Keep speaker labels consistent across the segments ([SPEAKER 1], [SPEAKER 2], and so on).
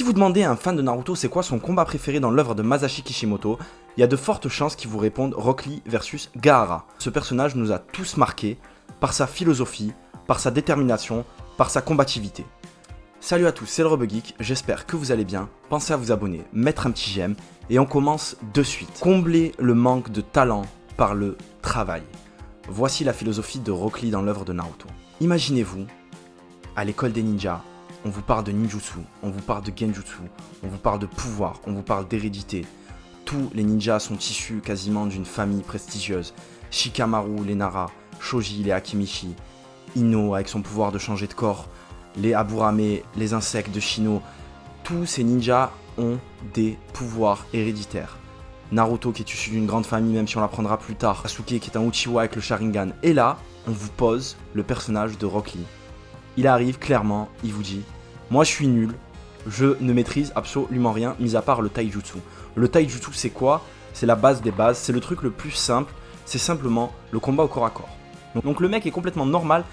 [SPEAKER 1] Si vous demandez à un fan de Naruto c'est quoi son combat préféré dans l'œuvre de Masashi Kishimoto, il y a de fortes chances qu'il vous réponde Rock Lee versus Gaara. Ce personnage nous a tous marqués par sa philosophie, par sa détermination, par sa combativité. Salut à tous, c'est le RebeGeek, j'espère que vous allez bien. Pensez à vous abonner, mettre un petit j'aime et on commence de suite. Combler le manque de talent par le travail. Voici la philosophie de Rock Lee dans l'œuvre de Naruto. Imaginez-vous, à l'école des ninjas, on vous parle de ninjutsu, on vous parle de genjutsu, on vous parle de pouvoir, on vous parle d'hérédité. Tous les ninjas sont issus quasiment d'une famille prestigieuse. Shikamaru, les Nara, Shoji, les Akimichi, Ino avec son pouvoir de changer de corps, les Aburame, les insectes de Shino. Tous ces ninjas ont des pouvoirs héréditaires. Naruto qui est issu d'une grande famille, même si on l'apprendra plus tard. Sasuke qui est un Uchiwa avec le Sharingan. Et là, on vous pose le personnage de Rock Lee. Il arrive clairement, il vous dit « Moi je suis nul, je ne maîtrise absolument rien, mis à part le taijutsu. » Le taijutsu c'est quoi? C'est la base des bases, c'est le truc le plus simple, c'est simplement le combat au corps à corps. Donc le mec est complètement normal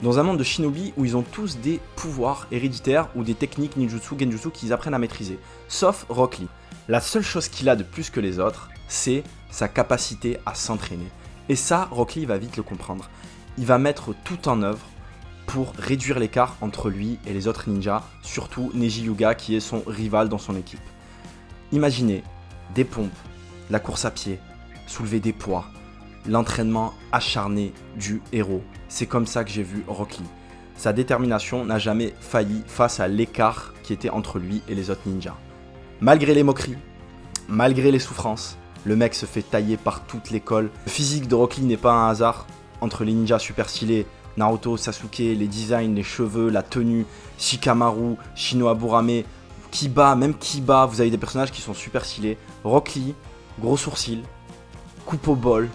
[SPEAKER 1] dans un monde de shinobi où ils ont tous des pouvoirs héréditaires ou des techniques ninjutsu, genjutsu qu'ils apprennent à maîtriser. Sauf Rock Lee. La seule chose qu'il a de plus que les autres, c'est sa capacité à s'entraîner. Et ça, Rock Lee va vite le comprendre. Il va mettre tout en œuvre pour réduire l'écart entre lui et les autres ninjas, surtout Neji Hyuga qui est son rival dans son équipe. Imaginez des pompes, la course à pied, soulever des poids, l'entraînement acharné du héros. C'est comme ça que j'ai vu Rock Lee. Sa détermination n'a jamais failli face à l'écart qui était entre lui et les autres ninjas. Malgré les moqueries, malgré les souffrances, le mec se fait tailler par toute l'école. Le physique de Rock Lee n'est pas un hasard. Entre les ninjas super stylés, Naruto, Sasuke, les designs, les cheveux, la tenue, Shikamaru, Shino Aburame, Kiba, même Kiba, vous avez des personnages qui sont super stylés. Rock Lee, gros sourcils, coupe au bol,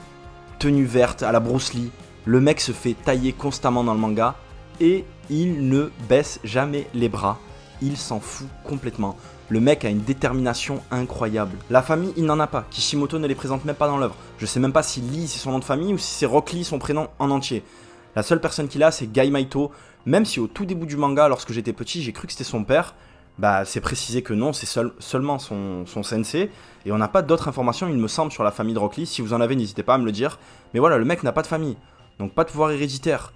[SPEAKER 1] tenue verte à la Bruce Lee. Le mec se fait tailler constamment dans le manga et il ne baisse jamais les bras. Il s'en fout complètement. Le mec a une détermination incroyable. La famille, il n'en a pas. Kishimoto ne les présente même pas dans l'œuvre. Je sais même pas si Lee c'est son nom de famille ou si c'est Rock Lee son prénom en entier. La seule personne qu'il a, c'est Gai-Maito. Même si au tout début du manga, lorsque j'étais petit, j'ai cru que c'était son père, bah c'est précisé que non, c'est seulement son sensei. Et on n'a pas d'autres informations, il me semble, sur la famille de Rock Lee. Si vous en avez, n'hésitez pas à me le dire. Mais voilà, le mec n'a pas de famille. Donc pas de pouvoir héréditaire.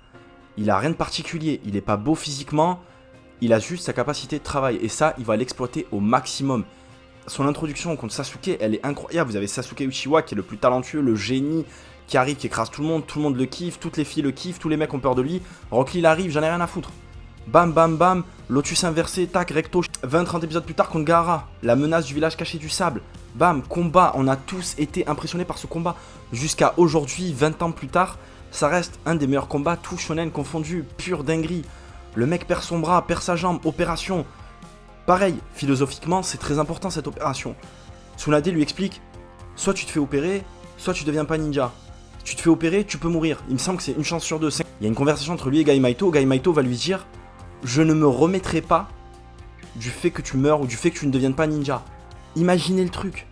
[SPEAKER 1] Il a rien de particulier. Il est pas beau physiquement. Il a juste sa capacité de travail. Et ça, il va l'exploiter au maximum. Son introduction contre Sasuke, elle est incroyable. Vous avez Sasuke Uchiwa qui est le plus talentueux, le génie, qui arrive, qui écrase tout le monde le kiffe, toutes les filles le kiffent, tous les mecs ont peur de lui. Rock Lee il arrive, j'en ai rien à foutre. Bam bam bam, lotus inversé, tac, recto, 20-30 épisodes plus tard contre Gaara, la menace du village caché du sable. Bam, combat, on a tous été impressionnés par ce combat. Jusqu'à aujourd'hui, 20 ans plus tard, ça reste un des meilleurs combats, tout shonen confondu, pure dinguerie. Le mec perd son bras, perd sa jambe, opération. Pareil, philosophiquement, c'est très important cette opération. Tsunade lui explique, soit tu te fais opérer, soit tu deviens pas ninja. Tu te fais opérer, tu peux mourir. Il me semble que c'est une chance sur deux. Il y a une conversation entre lui et Gai-Maito. Gai-Maito va lui dire « Je ne me remettrai pas du fait que tu meurs ou du fait que tu ne deviennes pas ninja. » Imaginez le truc.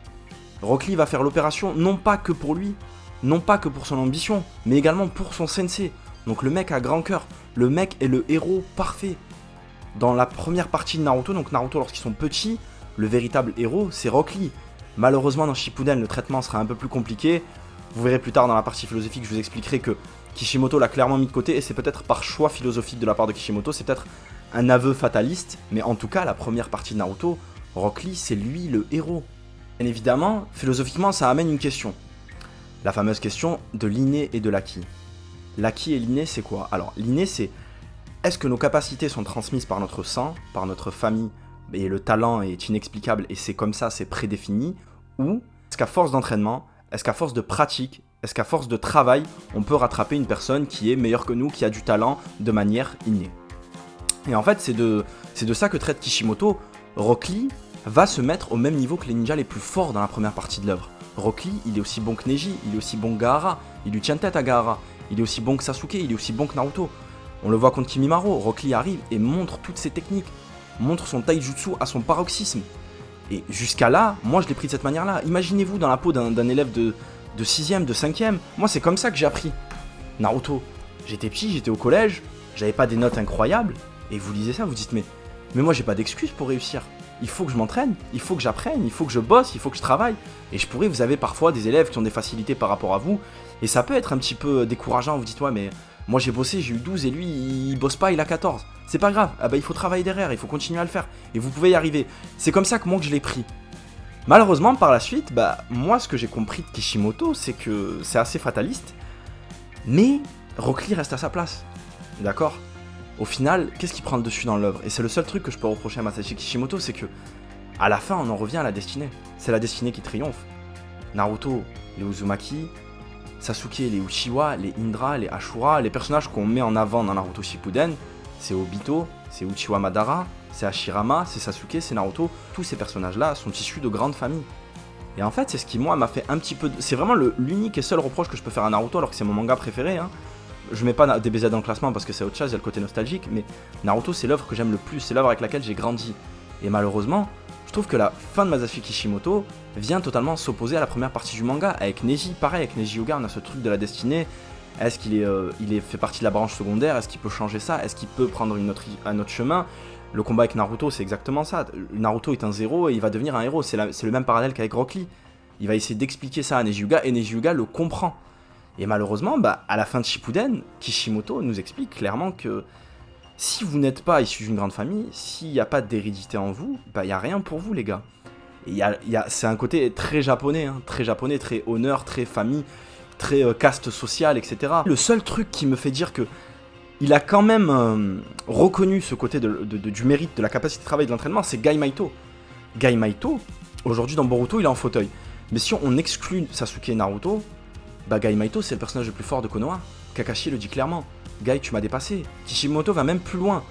[SPEAKER 1] Rock Lee va faire l'opération non pas que pour lui, non pas que pour son ambition, mais également pour son sensei. Donc le mec a grand cœur. Le mec est le héros parfait. Dans la première partie de Naruto, donc Naruto lorsqu'ils sont petits, le véritable héros c'est Rock Lee. Malheureusement dans Shippuden le traitement sera un peu plus compliqué. Vous verrez plus tard dans la partie philosophique, je vous expliquerai que Kishimoto l'a clairement mis de côté et c'est peut-être par choix philosophique de la part de Kishimoto, c'est peut-être un aveu fataliste, mais en tout cas, la première partie de Naruto, Rock Lee, c'est lui le héros. Bien évidemment, philosophiquement, ça amène une question. La fameuse question de l'inné et de l'acquis. L'acquis et l'inné, c'est quoi? Alors, l'inné, c'est est-ce que nos capacités sont transmises par notre sang, par notre famille, et le talent est inexplicable et c'est comme ça, c'est prédéfini, ou est-ce qu'à force d'entraînement, est-ce qu'à force de pratique, est-ce qu'à force de travail, on peut rattraper une personne qui est meilleure que nous, qui a du talent de manière innée? Et en fait, c'est de ça que traite Kishimoto. Rock Lee va se mettre au même niveau que les ninjas les plus forts dans la première partie de l'œuvre. Rock Lee, il est aussi bon que Neji, il est aussi bon que Gaara, il lui tient tête à Gaara, il est aussi bon que Sasuke, il est aussi bon que Naruto. On le voit contre Kimimaro, Rock Lee arrive et montre toutes ses techniques, montre son taijutsu à son paroxysme. Et jusqu'à là, moi je l'ai pris de cette manière-là. Imaginez-vous dans la peau d'un élève de 6ème, de 5ème. Moi c'est comme ça que j'ai appris Naruto. J'étais petit, j'étais au collège, j'avais pas des notes incroyables. Et vous lisez ça, vous dites mais moi j'ai pas d'excuses pour réussir. il faut que je m'entraîne, il faut que j'apprenne, il faut que je bosse, il faut que je travaille. Et je pourrais, vous avez parfois des élèves qui ont des facilités par rapport à vous, et ça peut être un petit peu décourageant, vous dites ouais mais moi j'ai bossé, j'ai eu 12 et lui il bosse pas, il a 14. C'est pas grave, ah bah il faut travailler derrière, il faut continuer à le faire, et vous pouvez y arriver. C'est comme ça que moi que je l'ai pris. Malheureusement par la suite, bah moi ce que j'ai compris de Kishimoto, c'est que c'est assez fataliste, mais Rock Lee reste à sa place, d'accord? Au final, qu'est-ce qui prend le dessus dans l'œuvre? Et c'est le seul truc que je peux reprocher à Masashi Kishimoto, c'est que à la fin on en revient à la destinée. C'est la destinée qui triomphe. Naruto, les Uzumaki, Sasuke, les Uchiwa, les Indra, les Ashura, les personnages qu'on met en avant dans Naruto Shippuden, c'est Obito, c'est Uchiwa Madara, c'est Hashirama, c'est Sasuke, c'est Naruto. Tous ces personnages-là sont issus de grandes familles. Et en fait, c'est ce qui, moi, m'a fait un petit peu... C'est vraiment l'unique et seul reproche que je peux faire à Naruto, alors que c'est mon manga préféré. Hein. Je mets pas DBZ dans le classement parce que c'est autre chose, il y a le côté nostalgique, mais Naruto, c'est l'œuvre que j'aime le plus, c'est l'œuvre avec laquelle j'ai grandi. Et malheureusement, je trouve que la fin de Masashi Kishimoto vient totalement s'opposer à la première partie du manga. Avec Neji, pareil, avec Neji Hyuga, on a ce truc de la destinée. Est-ce qu'il fait partie de la branche secondaire? Est-ce qu'il peut changer ça? Est-ce qu'il peut prendre un autre chemin? Le combat avec Naruto, c'est exactement ça. Naruto est un zéro et il va devenir un héros. C'est le même parallèle qu'avec Rock Lee. Il va essayer d'expliquer ça à Neji Hyuga et Neji Hyuga le comprend. Et malheureusement, bah, à la fin de Shippuden, Kishimoto nous explique clairement que si vous n'êtes pas issu d'une grande famille, s'il n'y a pas d'hérédité en vous, bah, il n'y a rien pour vous, les gars. Et c'est un côté très japonais, hein, très honneur, très famille, très caste sociale, etc. Le seul truc qui me fait dire que il a quand même reconnu ce côté du mérite, de la capacité de travail et de l'entraînement, c'est Gai Maito. Gai Maito, aujourd'hui dans Boruto, il est en fauteuil. Mais si on exclut Sasuke et Naruto, bah Gai Maito c'est le personnage le plus fort de Konoha. Kakashi le dit clairement. Gai, tu m'as dépassé. Kishimoto va même plus loin.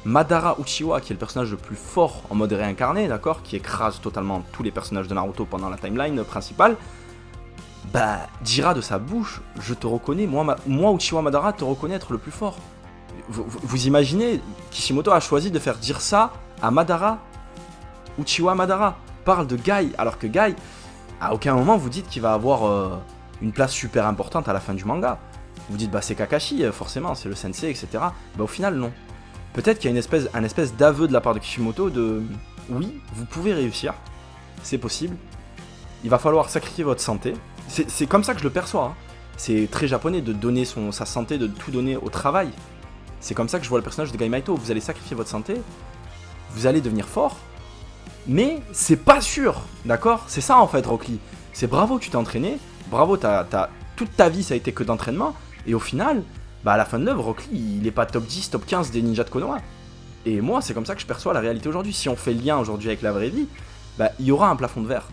[SPEAKER 1] Madara Uchiwa, qui est le personnage le plus fort en mode réincarné, d'accord, qui écrase totalement tous les personnages de Naruto pendant la timeline principale, bah, dira de sa bouche, je te reconnais, moi Uchiwa Madara te reconnais être le plus fort. Vous imaginez, Kishimoto a choisi de faire dire ça à Madara. Uchiwa Madara parle de Gai, alors que Gai, à aucun moment vous dites qu'il va avoir une place super importante à la fin du manga. Vous dites, bah c'est Kakashi, forcément, c'est le sensei, etc. Bah au final, non. Peut-être qu'il y a un espèce d'aveu de la part de Kishimoto de oui, vous pouvez réussir, c'est possible, il va falloir sacrifier votre santé. C'est comme ça que je le perçois. Hein. C'est très japonais de donner sa santé, de tout donner au travail. C'est comme ça que je vois le personnage de Gai Maito. Vous allez sacrifier votre santé, vous allez devenir fort, mais c'est pas sûr, d'accord? C'est ça en fait, Rock Lee. C'est bravo, tu t'es entraîné, bravo, toute ta vie ça a été que d'entraînement, et au final, bah à la fin de l'œuvre, Rock Lee, il est pas top 10, top 15 des ninjas de Konoha. Et moi, c'est comme ça que je perçois la réalité aujourd'hui. Si on fait le lien aujourd'hui avec la vraie vie, bah il y aura un plafond de verre.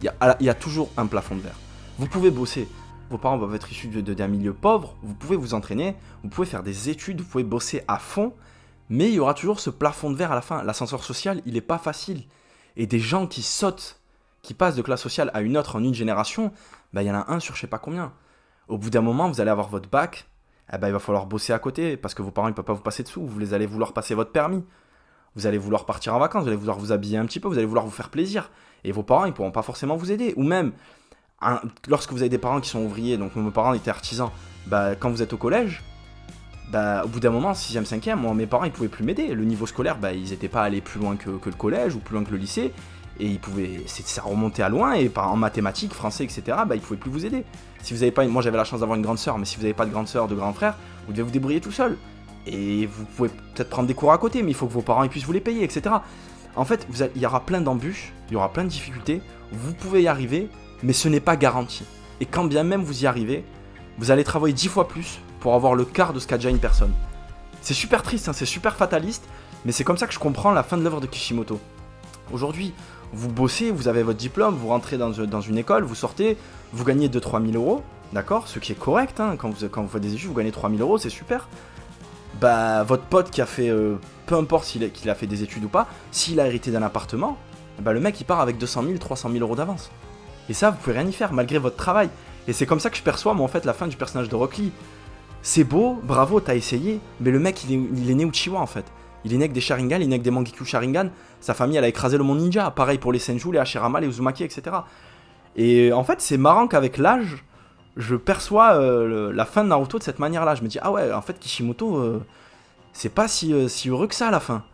[SPEAKER 1] Il y a toujours un plafond de verre. Vous pouvez bosser, vos parents peuvent être issus d'un milieu pauvre, vous pouvez vous entraîner, vous pouvez faire des études, vous pouvez bosser à fond, mais il y aura toujours ce plafond de verre à la fin. L'ascenseur social, il est pas facile. Et des gens qui sautent, qui passent de classe sociale à une autre en une génération, bah il y en a un sur je sais pas combien. Au bout d'un moment, vous allez avoir votre bac, eh ben, il va falloir bosser à côté, parce que vos parents ne peuvent pas vous passer dessous, vous allez vouloir passer votre permis, vous allez vouloir partir en vacances, vous allez vouloir vous habiller un petit peu, vous allez vouloir vous faire plaisir, et vos parents, ils ne pourront pas forcément vous aider, ou même, lorsque vous avez des parents qui sont ouvriers, donc mes parents étaient artisans, bah, quand vous êtes au collège, bah, au bout d'un moment, 6ème, 5ème, moi, mes parents, ils pouvaient plus m'aider, le niveau scolaire, bah, ils n'étaient pas allés plus loin que le collège, ou plus loin que le lycée, et ils pouvaient, ça remontait à loin, et en mathématiques, français, etc., bah, ils pouvaient plus vous aider. Si vous avez pas, moi j'avais la chance d'avoir une grande sœur, mais si vous n'avez pas de grande sœur, de grand frère, vous devez vous débrouiller tout seul. Et vous pouvez peut-être prendre des cours à côté, mais il faut que vos parents ils puissent vous les payer, etc. En fait, il y aura plein d'embûches, il y aura plein de difficultés, vous pouvez y arriver, mais ce n'est pas garanti. Et quand bien même vous y arrivez, vous allez travailler 10 fois plus pour avoir le quart de ce qu'a déjà une personne. C'est super triste, hein, c'est super fataliste, mais c'est comme ça que je comprends la fin de l'œuvre de Kishimoto. Aujourd'hui, vous bossez, vous avez votre diplôme, vous rentrez dans une école, vous sortez, vous gagnez 2-3 000 euros, d'accord? Ce qui est correct, hein, quand vous faites des études, vous gagnez 3 000 euros, c'est super. Bah, votre pote qui a fait, peu importe qu'il a fait des études ou pas, s'il a hérité d'un appartement, bah le mec il part avec 200 000, 300 000 euros d'avance. Et ça, vous pouvez rien y faire, malgré votre travail. Et c'est comme ça que je perçois, moi, en fait, la fin du personnage de Rock Lee. C'est beau, bravo, t'as essayé, mais le mec, il est né Uchiwa, en fait. Il est né avec des Sharingan, il est né avec des Mangekyou Sharingan. Sa famille, elle a écrasé le monde ninja. Pareil pour les Senju, les Hashirama, les Uzumaki, etc. Et en fait, c'est marrant qu'avec l'âge, je perçois la fin de Naruto de cette manière-là. Je me dis, ah ouais, en fait, Kishimoto, c'est pas si heureux que ça à la fin.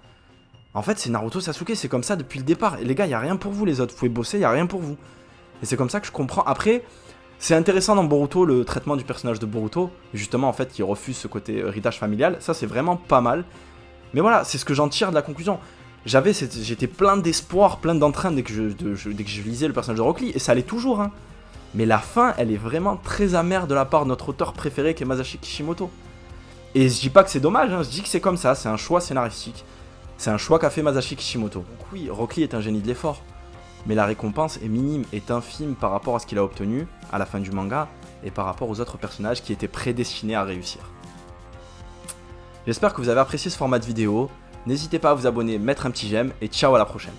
[SPEAKER 1] En fait, c'est Naruto Sasuke, c'est comme ça depuis le départ. Et les gars, il n'y a rien pour vous, les autres. Vous pouvez bosser, il n'y a rien pour vous. Et c'est comme ça que je comprends. Après, c'est intéressant dans Boruto, le traitement du personnage de Boruto. Justement, en fait, qui refuse ce côté héritage familial. Ça, c'est vraiment pas mal. Mais voilà, c'est ce que j'en tire de la conclusion. J'étais plein d'espoir, plein d'entrain dès que je lisais le personnage de Rock Lee. Et ça allait toujours, hein. Mais la fin, elle est vraiment très amère de la part de notre auteur préféré qui est Masashi Kishimoto. Et je dis pas que c'est dommage, hein, je dis que c'est comme ça, c'est un choix scénaristique. C'est un choix qu'a fait Masashi Kishimoto. Donc oui, Rock Lee est un génie de l'effort. Mais la récompense est minime, est infime par rapport à ce qu'il a obtenu à la fin du manga et par rapport aux autres personnages qui étaient prédestinés à réussir. J'espère que vous avez apprécié ce format de vidéo. N'hésitez pas à vous abonner, mettre un petit j'aime et ciao à la prochaine.